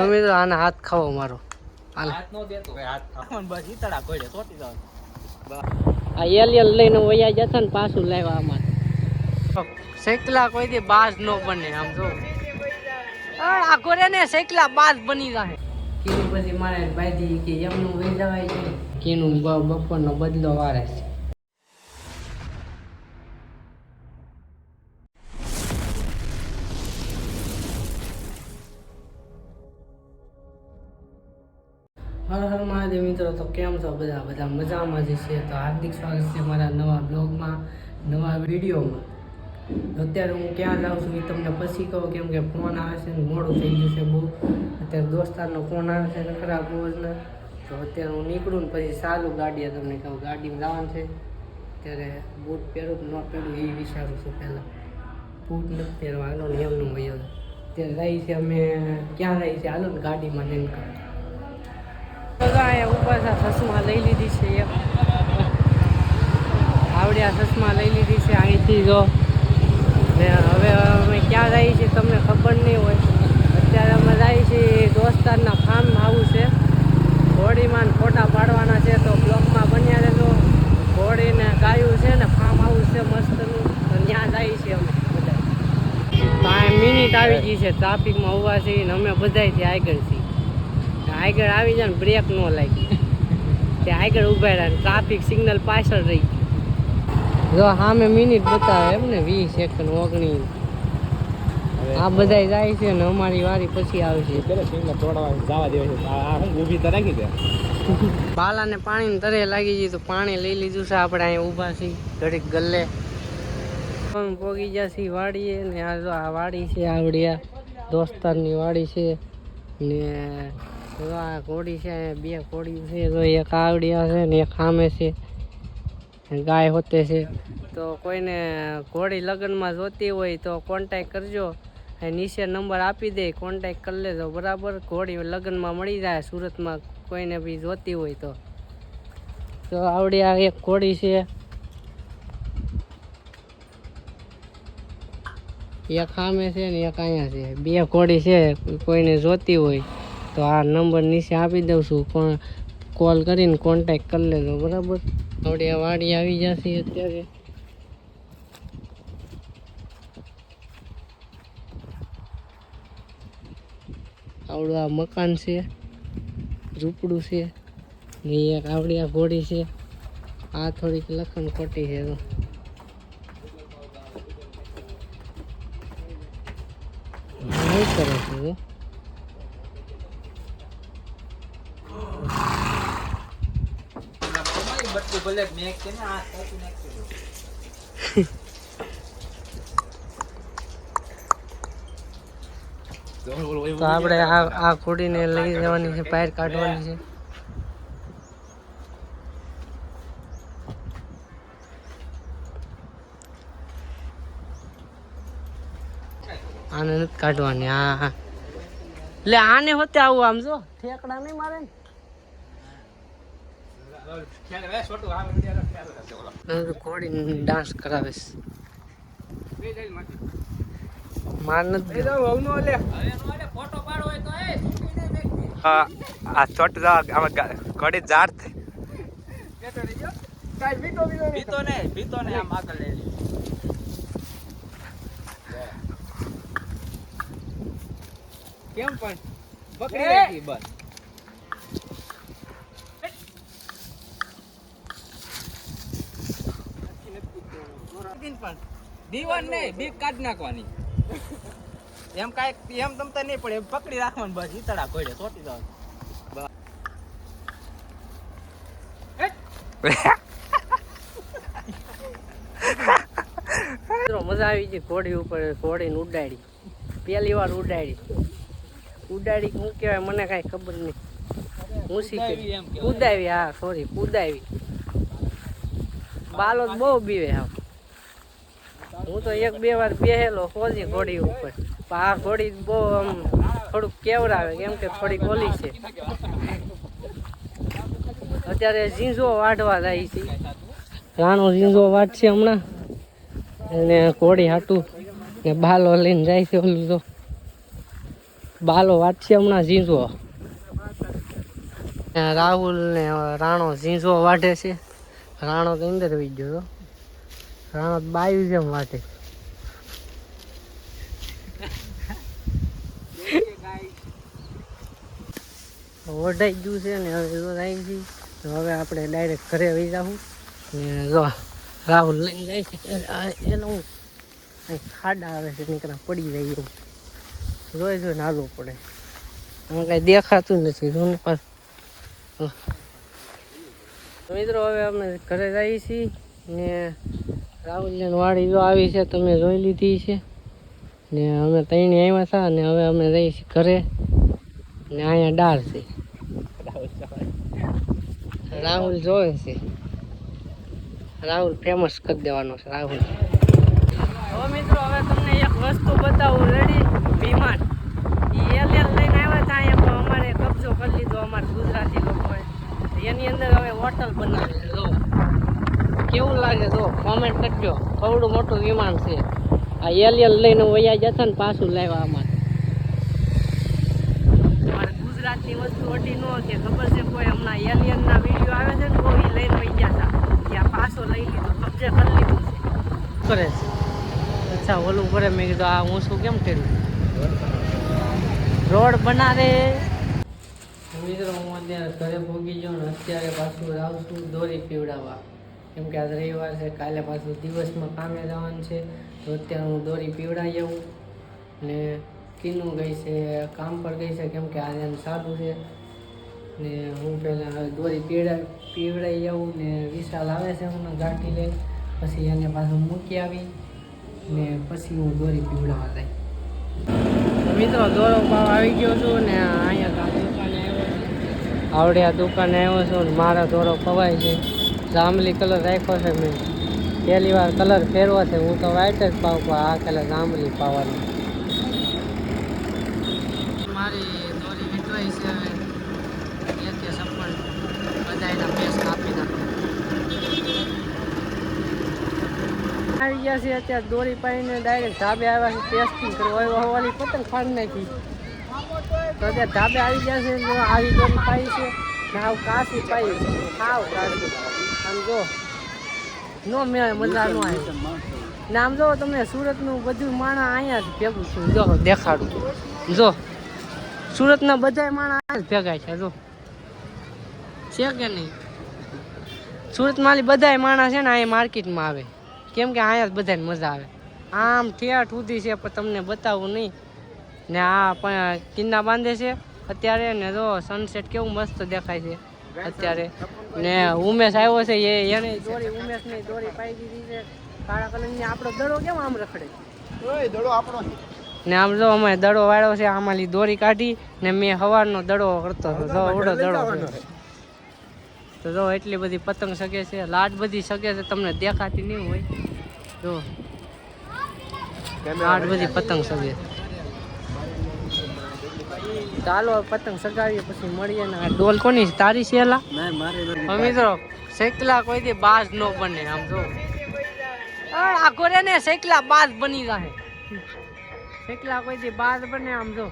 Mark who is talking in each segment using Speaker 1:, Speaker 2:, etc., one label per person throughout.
Speaker 1: Mummy તો આને હાથ ખાવો મારો
Speaker 2: હાથ નો દેતો કે હાથ ખાવાનું બસ ઈતડા કોડે સોટી જાવ
Speaker 1: આ એલ લઈને વયા જતા ને પાછું લાવ્યા આમાં સૈકલા કોઈ દી બાજ નો બને આમ જો આ કોરે ને સૈકલા બાજ બની જાય કીનું પછી મારે ભાઈજી કે એમનું વહી જવાય છે કીનું બપોરનો બદલો વારે છે હર હર મહાદેવ મિત્રો તો કેમ છો બધા મજામાં જ છે તો હાર્દિક સ્વાગત છે મારા નવા બ્લોગમાં નવા વિડીયોમાં અત્યારે હું ક્યાં જાઉં છું એ તમને પછી કહું કેમ કે ફોન આવે છે ને મોડું થઈ ગયું છે બહુ અત્યારે દોસ્તારનો ફોન આવે છે ને ખરાબ બોઝને તો અત્યારે હું નીકળું ને પછી સારું ગાડીએ તમને કહું ગાડીમાં જવાનું છે અત્યારે બૂટ પહેરું કે ન પહેરું એ વિચારું છું પહેલાં બૂટ નથી પહેરવા હાલો ને એમનું વયો અત્યારે જાય છે અમે ક્યાં જાય છે હાલો ને ગાડીમાં લઈને કહું ઉપર ચશ્મા લઈ લીધી છે એક આવડ્યા ચશ્મા લઈ લીધી છે અહીંથી જો ને હવે અમે ક્યાં જઈએ છીએ તમને ખબર નહીં હોય અત્યારે અમે જઈએ છીએ દોસ્તારના ફાર્મ આવું છે ઘોડીમાં ફોટા પાડવાના છે તો બ્લોગમાં બન્યા રહેજો ઘોડીને ગાયું છે ને ફાર્મ આવું છે મસ્તનું તો ત્યાં જઈએ છીએ અમે બધા તો આ મિનિટ આવી ગઈ છે ટ્રાફિકમાં ઊભા છીએ ને અમે બધાથી આગળ છીએ આગળ આવી જાય ને બ્રેક ન લાગી તે આગળ ઉભા રહ્યા ટ્રાફિક સિગ્નલ પાછળ રહી જો સામે મિનિટ બતાવે એમ ને 20 સેકન્ડ 19 આ બધા જાય છે ને અમારી વારી પછી આવશે બાલાને પાણી તરે લાગી ગઈ તો પાણી લઈ લીધું છે આપણે અહીંયા ઊભા છીએ ઘડીક ગલ્લે પોગી જશે વાડીએ ને આ જો આ વાડી છે આવડિયા દોસ્તારની વાડી છે ને આ ઘોડી છે બે ઘોડી છે તો એક આવડિયા છે ને એક સામે છે ગાય હોતે છે તો કોઈને ઘોડી લગ્નમાં જોતી હોય તો કોન્ટેક્ટ કરજો નીચે નંબર આપી દે કોન્ટેક્ટ કરી લેજો બરાબર ઘોડી લગ્નમાં મળી જાય સુરતમાં કોઈને બી જોતી હોય તો આવડિયા એક ઘોડી છે એક સામે છે ને એક અહીંયા છે બે ઘોડી છે કોઈને જોતી હોય તો આ નંબર નીચે આપી દઉં છું પણ કોલ કરીને કોન્ટેક્ટ કરી લેજો બરાબર આપણે વાડી આવી જશે અત્યારે આવડું આ મકાન છે ઝૂંપડું છે ને એક આવડી આ ઘોડી છે આ થોડીક લખન ખોટી છે તો નહીં કરે છે તો આપણે આ ઘોડીને લઈ જવાની છે બહાર કાઢવાની છે આને નથી કાઢવાની હા એટલે આને હોતે આવું આમ જો ઠેકડા નહીં મારે ને ઘોડી ડાન્સ કરાવે માર નથી
Speaker 2: આ ચોટ ઘડી જાર ભીતો ને આમ આગળ લઈ કેમ પણ પકડી રાખી બસ પણ દીવાન નહીં બીક કાઢી નાખવાની એમ કાંઈ એમ તમતા નહીં પડે પકડી રાખવાનું બસ ઈતડા કોડે ચોટી જવાનું
Speaker 1: મજા આવી ગઈ ઘોડી ઉપર ઘોડીને ઉડાડી પહેલી વાર ઉડાડી શું કહેવાય મને કાંઈ ખબર નહીં હું શીખી કુદાવી હા સોરી કુદાવી બાલો બહુ બીવે હા હું તો એક બે વાર બેહેલો સોજી ઘોડી ઉપર પણ આ ઘોડી બહુ આમ થોડુંક કેવરાવે કેમ કે થોડીક ઓલી છે અત્યારે ઝીંઝો વાઢવા જાય છે રાણો ઝીંઝો વાઢશે હમણાં અને ઘોડી હાટું ને બાલો લઈને જાય છે ઓલું તો બાલો વાટશે હમણાં ઝીંઝવો. રાહુલ ને રાણો ઝીંઝવો વાટે છે. રાણો તો અંદર આવી ગયો. રાણો બાયું જેમ વાટે. ઓઢાઈ ગયું છે ને હવે જો આવી ગઈ. તો હવે આપણે ડાયરેક્ટ ઘરે આવી જાઉં ને જો રાહુલ લઈને જાય છે એનું ખાડા આવે છે નીકળા પડી જાય એવું જોઈને હાલવું પડે. એમાં કાંઈ દેખાતું નથી. મિત્રો હવે અમે ઘરે જઈએ છીએ ને રાહુલને વાડી જો આવી છે તમે જોઈ લીધી છે ને અમે ત્રણે આવ્યા હતા ને હવે અમે જઈએ છીએ ઘરે ને અહીંયા ડાળ છે. રાહુલ જોવે છે. રાહુલ ફેમસ કરી દેવાનો છે રાહુલ. હવે મિત્રો હવે તમને એક વસ્તુ બતાવું. રેડી વિમાન એલ લઈને આવ્યા હતા અહીંયા પણ અમારે કબજો કરી લીધો અમારા ગુજરાતી લોકોએ. એની અંદર હવે હોટલ બનાવી છે. જો કેવું લાગે જો કોમેન્ટ કરજો. થોડું મોટું વિમાન છે. આ એલ લઈને વયા જતા ને પાછું લાવ્યા અમારે. અમારે ગુજરાતની વસ્તુ અડી ન કે ખબર છે કોઈ હમણાં એલિયનના વિડીયો આવે છે ને તો એ લઈને વહી ગયા હતા. ત્યાં પાછો લઈ લીધો કબજે કરી લીધું છે. કરે છે અચ્છા ઓલું કરે. મેં કીધું આ હું શું કેમ કર્યું. રોડ બનાવે. મિત્રો હું અત્યારે ઘરે ભોગી જાઉં ને અત્યારે પાછું આવું છું દોરી પીવડાવવા. કેમ કે આજ રવિવાર છે. કાલે પાછું દિવસમાં કામે જવાનું છે તો અત્યારે હું દોરી પીવડાવી આવું. ને કીનું ગઈ છે કામ પર ગઈ છે કેમ કે આજે એમ સારું છે. ને હું પહેલાં હવે દોરી પીવડાવી આવું ને વિશાલ આવે છે હમણાં ગાંઠી લઈને પછી એને પાછું મૂકી આવી ને પછી હું દોરી પીવડાવવા જાય. મિત્રો દોરો પાવ આવી ગયો છું ને અહીંયા દુકાને આવ્યો છું. આવડે આ દુકાને આવ્યો છું ને મારા દોરો પવાય છે. જાંબલી કલર રાખ્યો છે મેં. પહેલી વાર કલર ફેરવો છે. હું તો વ્હાઈટ જ પાવ પણ આ કલર જાંબલી પાવાનો. મારી દોરી વીટવાઈ છે હવે. એક સપન બધા એના પેસ કાપી નાખો. આવી ગયા છે અત્યારે દોરી પાઈને ડાયરેક્ટ ધાબે આવ્યા છે ટેસ્ટિંગ કરવા. હવાલી પતંગ ફાડી નાખી તો અત્યારે ધાબે આવી ગયા છે. આવી દોરી પાઈ છે ને આવ કાશી પાઈ છે. આવ કાશી આમ જો નો મેળ મજા ન આવે ને આમ જો તમને સુરતનું બધું માણા અહીંયા જ ભેગું છું. જો દેખાડું જો સુરતના બધા માણા અહીંયા જ ભેગા છે. જો છે કે નહીં સુરતમાં બધા માણસ છે ને અહીંયા માર્કેટમાં આવે કેમ કે અહીંયા જ બધાને મજા આવે. આમ ઠેઠ સુધી છે પણ તમને બતાવું નહીં. ને આ પણ કિન્ના બાંધે છે અત્યારે ને જો સનસેટ કેવું મસ્ત દેખાય છે અત્યારે. ને ઉમેશ આવ્યો છે એને દોરી ઉમેશને દોરી પાઈ દીધી છે કાળા કલરની. આપણો દડો કેમ આમ રખડે ને આમ જો અમે દડો વાળ્યો છે. આમાંથી દોરી કાઢી ને મેં સવારનો દડો કરતો હતો. જો ઉડો દડો તો જો એટલી બધી પતંગ સગે છે. લાટ બધી સગે છે તમને દેખાતી નહીં હોય. જો લાટ બધી પતંગ સગે. ચાલો પતંગ સગાવીએ પછી મળીએ ને. આ ડોલ કોની છે તારી છે? એલા મિત્રો શેકલા કોઈથી બાજ ન બને. આમ જો આખો રે ને શેકલા બાજ બની જાય. શેકલા કોઈથી બાજ બને. આમ જો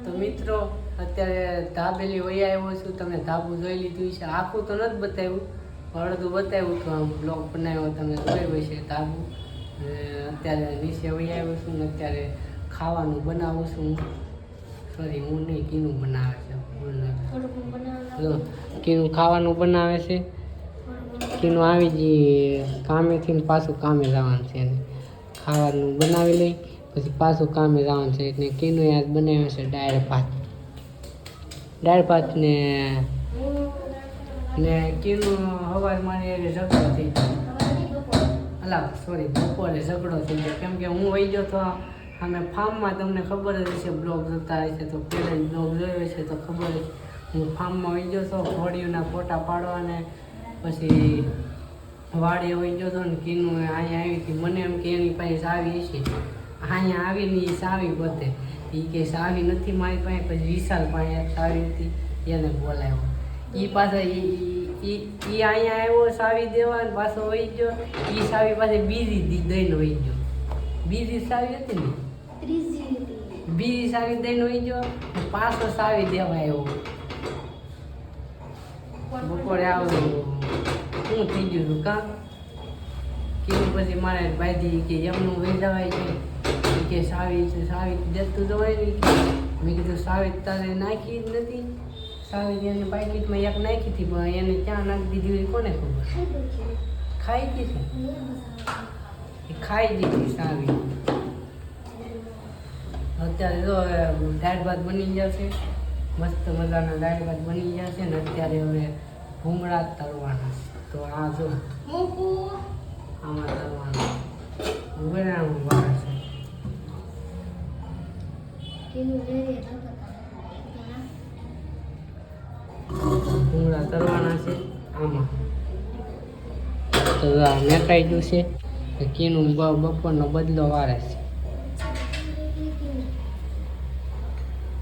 Speaker 1: તો મિત્રો અત્યારે ધાબેલી વહી આવ્યો છું. તમે ધાબુ જોઈ લીધું છે. આખું તો નથી બતાવ્યું અડધું બતાવ્યું તો આમ બ્લોગ બનાવ્યો તમે જોયું છે ધાબુ. અત્યારે નીચે વહી આવ્યો છું ને અત્યારે ખાવાનું બનાવું છું. સોરી હું નહીં કીનું બનાવે છે. કીનું ખાવાનું બનાવે છે. કીનું આવી જઈએ કામેથી ને પાછું કામે જવાનું છે. ખાવાનું બનાવી લઈ પછી પાછું કામે જવાનું છે. એટલે કીનું યાદ બનાવે છે દાળ ભાત ને કીનું સવારમાં ઝઘડો થઈ ગયો. સોરી બપોરે ઝઘડો થઈ ગયો કેમ કે હું વહી ગયો તો અમે ફાર્મમાં. તમને ખબર જ હશે બ્લોગ જોતા હશે તો પહેલાં જ બ્લોગ જોયો હશે તો ખબર જ. હું ફાર્મમાં વહી ગયો હતો ઘોડીઓના ફોટા પાડવાને પછી વાડીએ વહી ગયો હતો ને કીનું અહીંયા આવી હતી. મને એમ કે એની પાસે ચાવી છે. અહીંયા આવીને એ ચાવી ગોતે. એ કે ચાવી નથી મારી પાસે. પછી વિશાલ પાસે ચાવી હતી એને બોલાવ્યો. એ પાછા એ અહીંયા આવ્યો ચાવી દેવા ને પાછો વહી ગયો. એ ચાવી પાસે બીજી દઈને વહી ગયો. બીજી સાવી હતી ને
Speaker 3: ત્રીજી હતી.
Speaker 1: બીજી સાવી દઈને વહી ગયો પાછો સાવી દેવા આવ્યો બપોરે આવું શું થઈ ગયું હતું કાં કેવું પછી મારે ભાઈજી કે એમનું વહી જવાય છે કે સાવી દેતું જવાય નહીં કે મેં કીધું સાવી તારે નાખી જ નથી સાવી એને પાકીટમાં એક નાખી હતી પણ એને ક્યાં નાખી દીધી હોય કોને ખબર ખાઈ દીધી એ ખાઈ દીધી સાવી અત્યારે જો હવે દાળ ભાત બની જશે મસ્ત મજાના દાળ ભાત બની જશે ને અત્યારે હવે ભૂંગળા તળવાના છે તો આ જો
Speaker 3: મૂકું.
Speaker 1: આમાં તળવાના ભૂંગળાનું વાર છે
Speaker 3: કેનું વેરે થતા
Speaker 1: ભૂંગળા તળવાના છે આમાં તો આ મેકાઈ ગયું છે તો કીનું બપોરનો બદલો વારે છે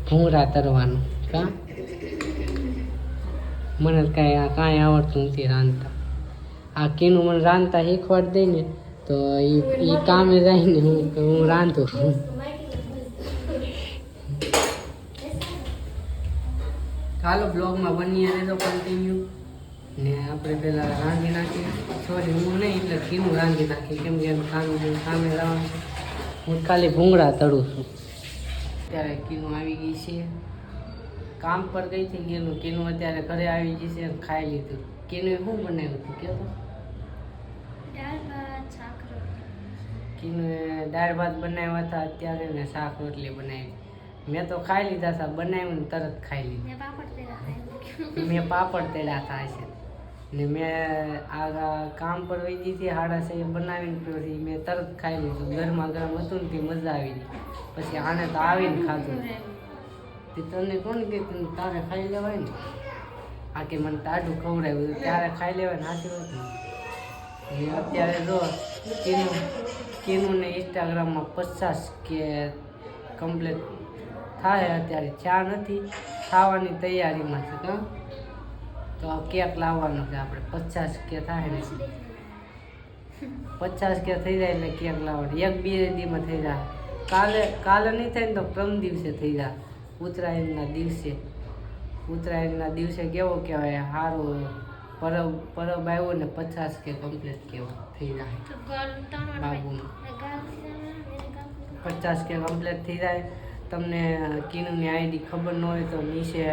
Speaker 1: ભૂંગળા તરવાનું કાં મને કાંઈ આવડતું નથી રાંધતા આ કીનું મને રાંધતા શીખવાડી દઈ ને તો એ કામે જાય ને હું રાંધું ચાલો બ્લોગમાં બની રહેજો કન્ટિન્યુ ને આપણે પહેલાં રાંધી નાખીએ સોરી હું નહીં એટલે કીનું રાંધી નાખીએ કેમ કે એનું કામે જવાનું છે હું ખાલી ભૂંગળા તળું છું અત્યારે કીનું આવી ગઈ છે કામ પર ગઈ હતી કીનું અત્યારે ઘરે આવી ગઈ છે ખાઈ લીધું કીનું શું બનાવ્યું હતું કે
Speaker 3: દાળ ભાત શાક રોટલી.
Speaker 1: કીનું દાળ ભાત બનાવ્યા હતા અત્યારે ને શાક રોટલી બનાવી મેં તો ખાઈ લીધા હતા બનાવ્યું ને તરત ખાઈ લીધું
Speaker 3: મેં પાપડ તળ્યા હતા.
Speaker 1: મેં પાપડ તેડા હતા છે ને મેં આ કામ પર વહી ગઈ હતી 6:30 બનાવીને પછી મેં તરત ખાઈ લીધું ગરમા ગરમ હતું ને તે મજા આવી ગઈ પછી આને તો આવીને ખાધું તે તને કોણ કે તારે ખાઈ લેવાય ને આ કે મને ટાઢું ખવડાવ્યું ત્યારે ખાઈ લેવાય ને સાચી વાત ને અત્યારે જો કીનું ને ઇન્સ્ટાગ્રામમાં 50K કમ્પ્લીટ થાય અત્યારે ચા નથી ખાવાની તૈયારીમાં છે કાં તો કેક લાવવાનો છે આપણે 50K થાય ને 50K થઈ જાય એટલે કેક લાવવાનો 1-2 દીમાં થઈ જાય કાલે નહીં થાય ને તો પ્રમ દિવસે થઈ જાય ઉત્તરાયણના દિવસે કેવો કહેવાય સારું પરબ આવ્યો ને 50K કમ્પ્લીટ કેવો થઈ જાય બાબુમાં 50K કમ્પ્લીટ થઈ જાય તમને કીનુંની આઈડી ખબર ન હોય તો નીચે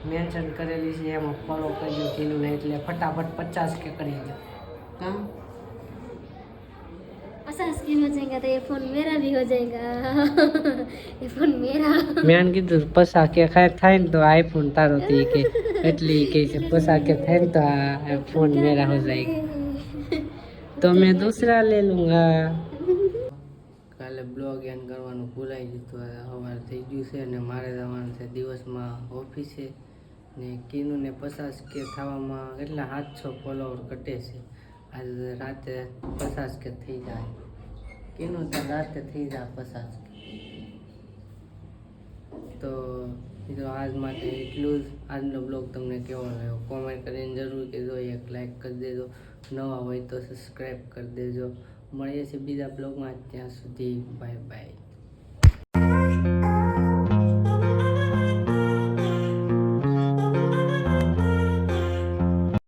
Speaker 1: मेंशन करेली से हम फॉलो करियो किनु ने એટલે फटाफट 50K કરી દો हां
Speaker 3: 50K हो जाएगा तो ये फोन मेरा भी हो जाएगा ये फोन मेरा
Speaker 1: મેં કીધું 50K થાય ને તો આઈફોન તારો થી કે એટલી કે છે 50K થાય ને તો આ ફોન मेरा हो जाएगा तो मैं दूसरा ले लूंगा કાલે બ્લોગ એન્ડ કરવાનું ભૂલાઈ ગયું તો સવાર થઈ ગયું છે અને મારે જવાનું છે દિવસમાં ઓફિસે ને કીનું ને 50K થવામાં કેટલા 700 ફોલોવર ઘટે છે આજે રાતે 50K થઈ જાય કીનું તો રાતે થઈ જાય 50K તો મિત્રો આજ માટે એટલું જ આજનો બ્લોગ તમને કેવો લાગ્યો કોમેન્ટ કરીને જરૂર કહેજો એક લાઈક કરી દેજો નવા હોય તો સબસ્ક્રાઈબ કરી દેજો મળીએ છીએ બીજા બ્લોગમાં ત્યાં સુધી બાય બાય